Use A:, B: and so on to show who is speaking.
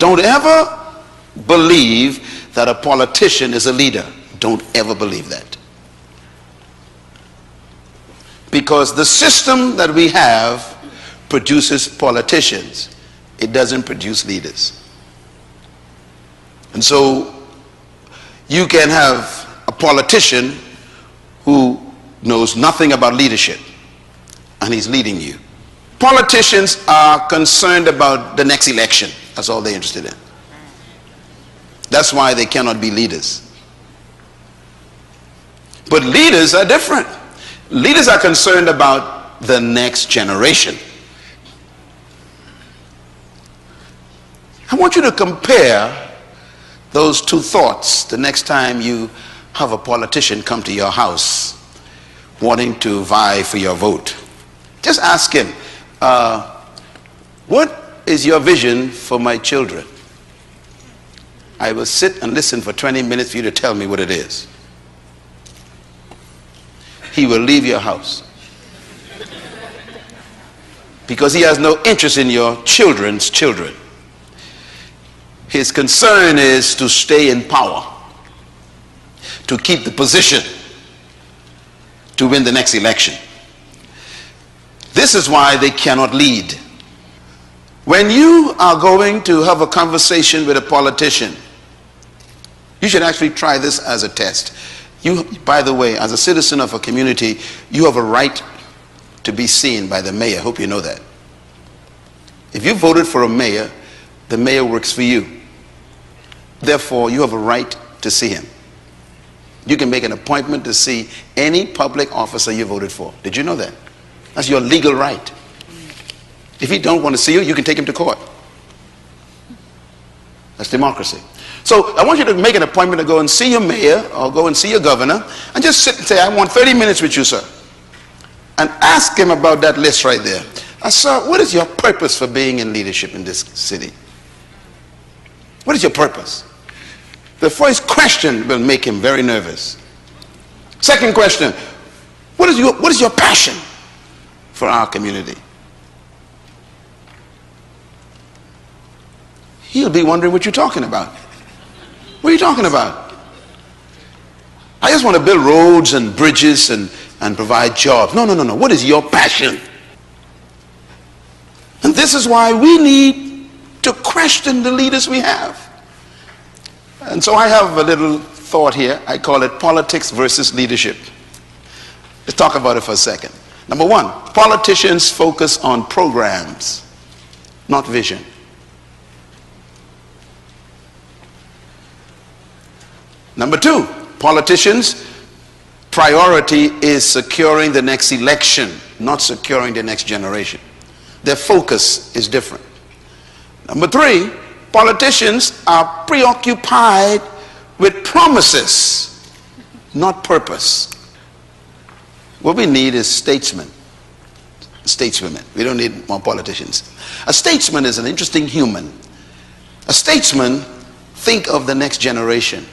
A: Don't ever believe that a politician is a leader. Don't ever believe that. Because the system that we have produces politicians. It doesn't produce leaders. And so you can have a politician who knows nothing about leadership and he's leading you. Politicians are concerned about the next election. That's all they're interested in. That's why they cannot be leaders. But leaders are different. Leaders are concerned about the next generation. I want you to compare those two thoughts the next time you have a politician come to your house wanting to vie for your vote. Just ask him, what is your vision for my children? I will sit and listen for 20 minutes for you to tell me what it is. He will leave your house because he has no interest in your children's children. His concern is to stay in power, to keep the position, to win the next election. This is why they cannot lead. When you are going to have a conversation with a politician, you should actually try this as a test. You, by the way, as a citizen of a community, you have a right to be seen by the mayor. Hope you know that. If you voted for a mayor, the mayor works for you. Therefore, you have a right to see him. You can make an appointment to see any public officer you voted for. Did you know that? That's your legal right. If he don't want to see you, you can take him to court. That's democracy. So I want you to make an appointment to go and see your mayor or go and see your governor and just sit and say, I want 30 minutes with you, sir. And ask him about that list right there. Sir, what is your purpose for being in leadership in this city? What is your purpose? The first question will make him very nervous. Second question, what is your passion for our community? He'll be wondering what you're talking about. What are you talking about? I just want to build roads and bridges and provide jobs. No. What is your passion? And this is why we need to question the leaders we have. And so I have a little thought here. I call it politics versus leadership. Let's talk about it for a second. Number one, politicians focus on programs, not vision. Number two, politicians' priority is securing the next election, not securing the next generation. Their focus is different. Number three, politicians are preoccupied with promises, not purpose. What we need is statesmen, stateswomen. We don't need more politicians. A statesman is an interesting human. A statesman thinks of the next generation.